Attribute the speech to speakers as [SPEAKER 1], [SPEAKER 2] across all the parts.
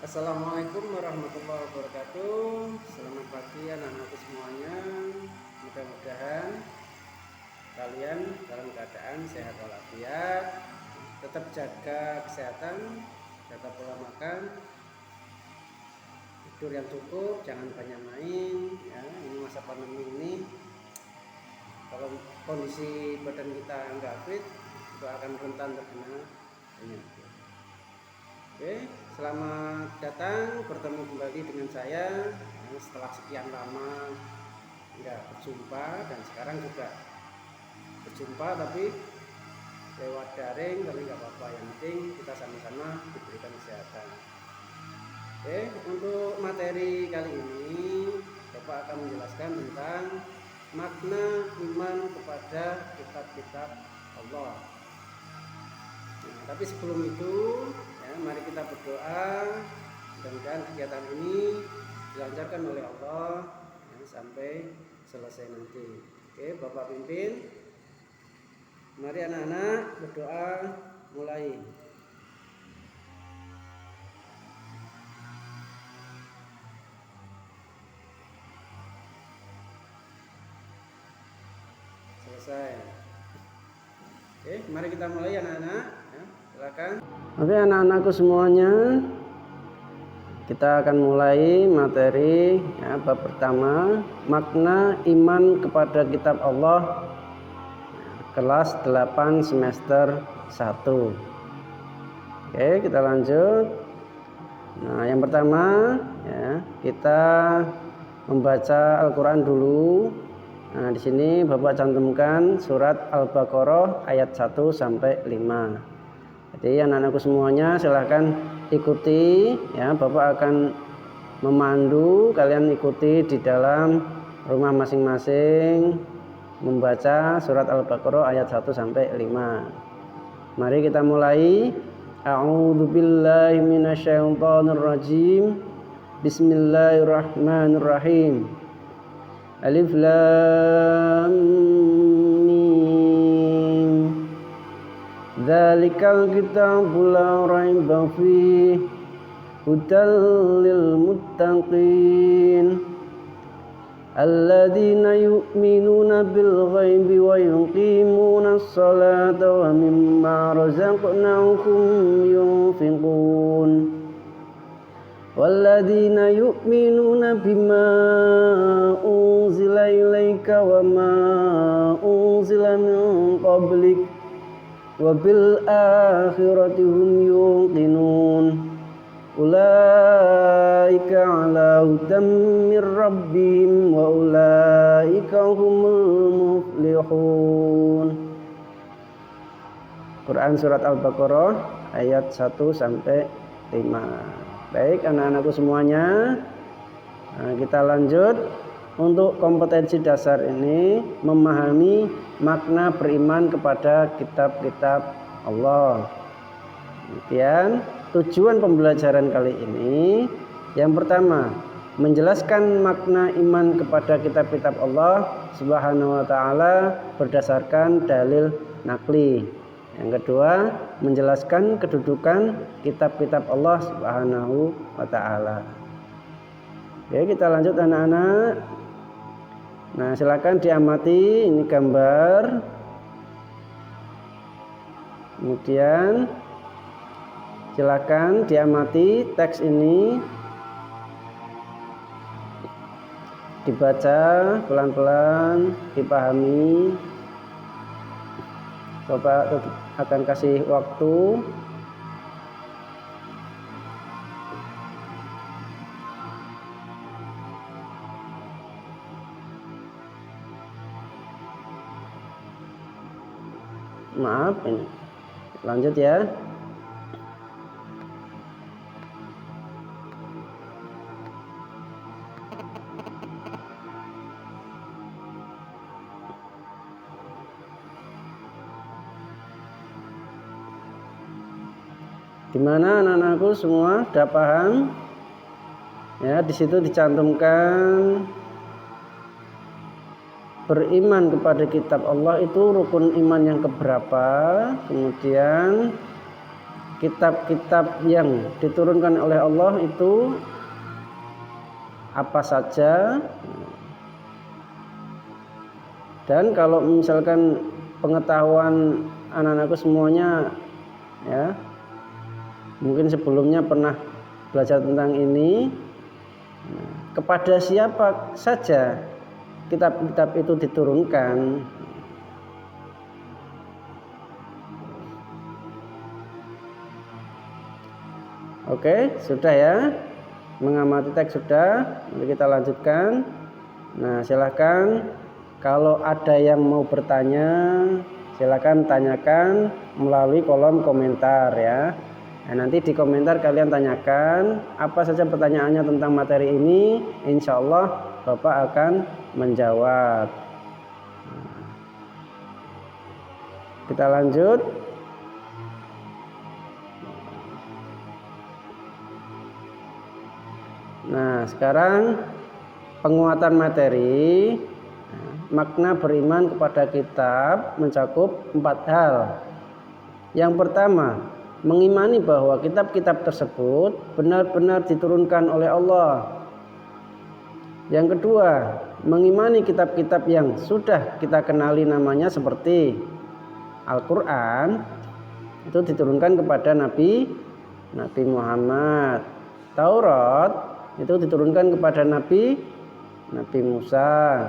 [SPEAKER 1] Assalamualaikum warahmatullahi wabarakatuh. Selamat pagi anak-anakku semuanya. Mudah-mudahan kalian dalam keadaan sehat walafiat. Tetap jaga kesehatan, jaga pola makan, tidur yang cukup, jangan banyak main. Ya, ini masa pandemi ini, kalau kondisi badan kita nggak fit, itu akan rentan terkena penyakit. Oke, selamat datang bertemu kembali dengan saya setelah sekian lama nggak berjumpa, dan sekarang juga berjumpa tapi lewat daring, tapi nggak apa-apa, yang penting kita sama-sama diberikan kesehatan. Oke, untuk materi kali ini Bapak akan menjelaskan tentang makna iman kepada kitab-kitab Allah. Nah, tapi sebelum itu ya, mari kita berdoa, mudah-mudahan kegiatan ini dilancarkan oleh Allah ya, sampai selesai nanti. Oke, Bapak pimpin. Mari anak-anak berdoa, mulai. Selesai. Oke, mari kita mulai anak-anak ya, silakan. Oke anak-anakku semuanya, kita akan mulai materi ya, bab pertama, makna iman kepada kitab Allah, kelas 8 semester 1. Oke, kita lanjut. Nah, yang pertama ya, kita membaca Al-Qur'an dulu. Nah, di sini Bapak cantumkan surat Al-Baqarah ayat 1 sampai 5. Jadi anak-anakku semuanya silahkan ikuti ya, Bapak akan memandu, kalian ikuti di dalam rumah masing-masing membaca surat Al-Baqarah ayat 1 sampai 5. Mari kita mulai. A'udzubillahi minasyaitonirrajim. Bismillahirrahmanirrahim. Alif Lam Mim. Dzalikal kitabu la raiba fihi hudal lil muttaqin alladzina yu'minuna bil ghaibi wa yuqimunas salata wa mimma razaqnahum yunfiqun walladzina yu'minuna bima unzila ilaika wa ma unzila min qablik wa bil akhirati hum yuqinun ulaika ala hudam mir rabbihim wa ulaika humul muflihun. Quran surat Al-Baqarah ayat 1 sampai 5. Baik anak-anakku semuanya, nah, kita lanjut. Untuk kompetensi dasar ini memahami makna beriman kepada kitab-kitab Allah. Kemudian tujuan pembelajaran kali ini, yang pertama, menjelaskan makna iman kepada kitab-kitab Allah Subhanahu wa taala berdasarkan dalil nakli. Yang kedua, menjelaskan kedudukan kitab-kitab Allah Subhanahu wa taala. Oke, kita lanjut anak-anak. Nah, silakan diamati ini gambar. Kemudian silakan diamati teks ini, dibaca pelan-pelan, dipahami. Bapak akan kasih waktu. Maaf, ini lanjut ya. Gimana anak-anakku semua, sudah paham? Ya, di situ dicantumkan beriman kepada kitab Allah itu rukun iman yang keberapa, kemudian kitab-kitab yang diturunkan oleh Allah itu apa saja. Dan kalau misalkan pengetahuan anak-anakku semuanya ya, mungkin sebelumnya pernah belajar tentang ini, kepada siapa saja kitab-kitab itu diturunkan. Oke, sudah ya, mengamati teks sudah. Mari kita lanjutkan. Nah, silahkan kalau ada yang mau bertanya, silahkan tanyakan melalui kolom komentar ya. Nah, nanti di komentar kalian tanyakan apa saja pertanyaannya tentang materi ini. Insya Allah Bapak akan menjawab. Kita lanjut. Nah, sekarang penguatan materi. Makna beriman kepada kitab mencakup 4 hal. Yang pertama, mengimani bahwa kitab-kitab tersebut benar-benar diturunkan oleh Allah. Yang kedua, mengimani kitab-kitab yang sudah kita kenali namanya seperti Al-Quran, itu diturunkan kepada Nabi Muhammad. Taurat itu diturunkan kepada Nabi Musa.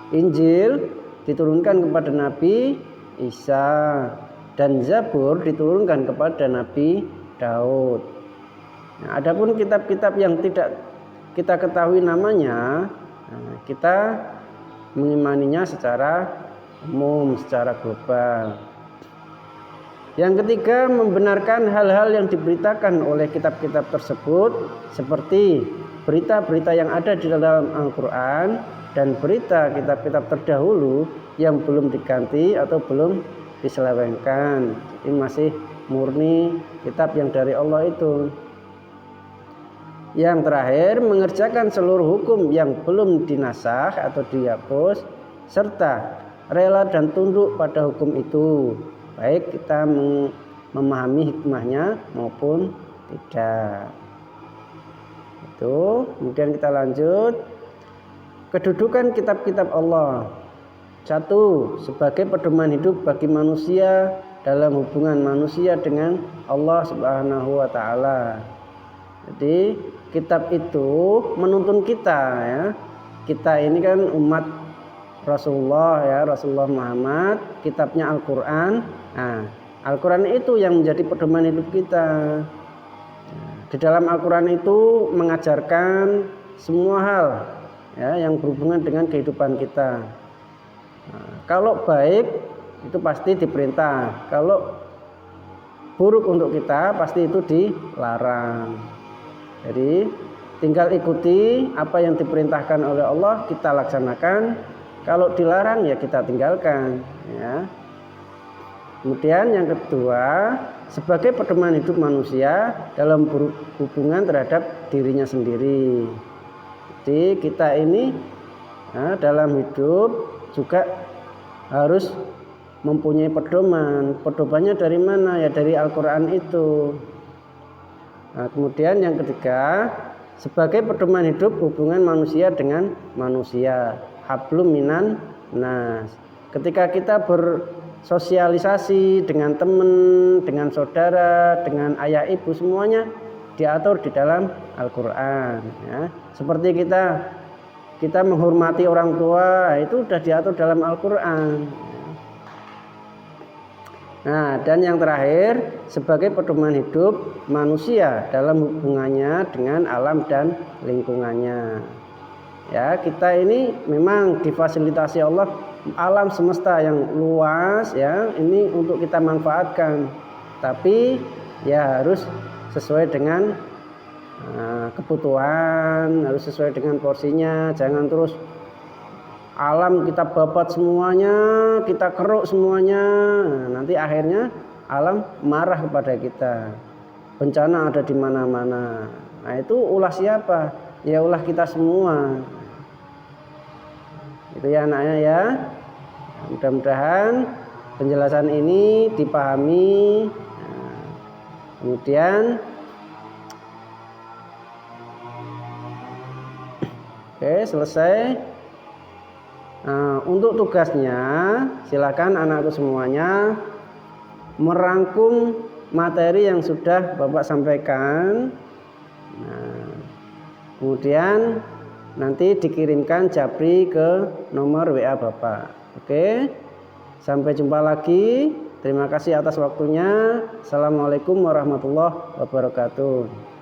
[SPEAKER 1] Injil diturunkan kepada Nabi Isa, dan Zabur diturunkan kepada Nabi Daud. Nah, adapun kitab-kitab yang tidak kita ketahui namanya, kita mengimaninya secara umum, secara global. Yang ketiga, membenarkan hal-hal yang diberitakan oleh kitab-kitab tersebut, seperti berita-berita yang ada di dalam Al-Quran dan berita kitab-kitab terdahulu yang belum diganti atau belum diselewengkan. Jadi masih murni kitab yang dari Allah itu. Yang terakhir, mengerjakan seluruh hukum yang belum dinasakh atau dihapus, serta rela dan tunduk pada hukum itu, baik kita memahami hikmahnya maupun tidak. Itu. Kemudian kita lanjut. Kedudukan kitab-kitab Allah. 1. Sebagai pedoman hidup bagi manusia dalam hubungan manusia dengan Allah Subhanahu wa taala. Jadi kitab itu menuntun kita ya. Kita ini kan umat Rasulullah ya, Rasulullah Muhammad, kitabnya Al-Qur'an. Nah, Al-Qur'an itu yang menjadi pedoman hidup kita. Di dalam Al-Qur'an itu mengajarkan semua hal ya, yang berhubungan dengan kehidupan kita. Nah, kalau baik itu pasti diperintah, kalau buruk untuk kita pasti itu dilarang. Jadi tinggal ikuti apa yang diperintahkan oleh Allah, kita laksanakan. Kalau dilarang ya kita tinggalkan ya. Kemudian yang kedua, sebagai pedoman hidup manusia dalam hubungan terhadap dirinya sendiri. Jadi kita ini dalam hidup juga harus mempunyai pedoman. Pedomannya dari mana? Ya dari Al-Quran itu. Nah, kemudian yang ketiga, sebagai pedoman hidup hubungan manusia dengan manusia. Hablum minan nas. Ketika kita bersosialisasi dengan teman, dengan saudara, dengan ayah ibu, semuanya diatur di dalam Al-Quran ya. Seperti kita menghormati orang tua, itu sudah diatur dalam Al-Quran. Nah, dan yang terakhir, sebagai pedoman hidup manusia dalam hubungannya dengan alam dan lingkungannya. Ya, kita ini memang difasilitasi Allah alam semesta yang luas ya, ini untuk kita manfaatkan. Tapi ya harus sesuai dengan kebutuhan, harus sesuai dengan porsinya. Jangan terus alam kita babat semuanya, kita keruk semuanya. Nanti akhirnya alam marah kepada kita. Bencana ada di mana-mana. Nah, itu ulah siapa? Ya ulah kita semua. Itu ya anaknya ya. Mudah-mudahan penjelasan ini dipahami Kemudian oke, selesai. Nah, untuk tugasnya silakan anakku semuanya merangkum materi yang sudah Bapak sampaikan. Nah, kemudian nanti dikirimkan japri ke nomor WA Bapak. Oke, sampai jumpa lagi. Terima kasih atas waktunya. Assalamualaikum warahmatullahi wabarakatuh.